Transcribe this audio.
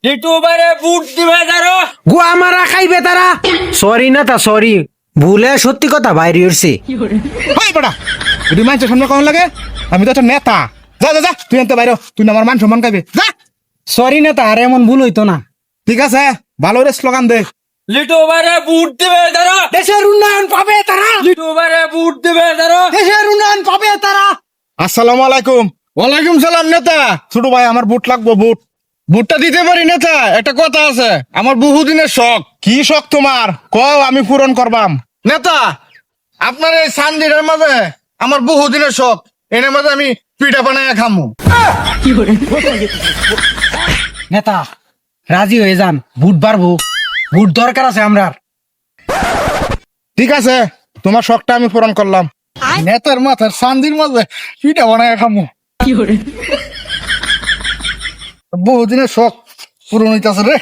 ইউটিউবারে বুট দিবে তারা গুয়া মারা খাইবে তারা। সরি না তা সরি, ভুলে সত্যি কথা বাইরে উঠছে। হাই বড়া, যদি মানুষের সামনে কখন লাগে আমি তো একটা নেতা। যা যা যা, তুই আনতে বাইরে, তুই না আমার মান সম্মান খাইবে। যা। সরি না তা, আর এমন ভুল হইতো না। ঠিক আছে, ভালো রে স্লোগান দে। ইউটিউবারে বুট দিবে তারা দেশের উন্নয়ন পাবে তারা, ইউটিউবারে বুট দিবে তারা দেশের উন্নয়ন পাবে তারা। আসসালামু আলাইকুম। ওয়ালাইকুম সালাম নেতা। ছোট ভাই আমার বুট লাগবো, বুট। বুটটা দিতে পারি নেতা, একটা কথা আছে, আমার বহুদিনের শখ। কি শখ তোমার কও, আমি পূরণ করবাম। নেতা, আপনার এই সানজিরের মাঝে আমার বহুদিনের শখ, এর মাঝে আমি পিঠা বানায় খামু। নেতা রাজি হয়ে যান, ভোট বাড়বো, ভোট দরকার আছে আমরা। ঠিক আছে, তোমার শখটা আমি পূরণ করলাম। নেতার মাথার সানজির মাঝে পিঠা বানায় খামু। বহুদিনের শখ পূরণ হইতাছে রে।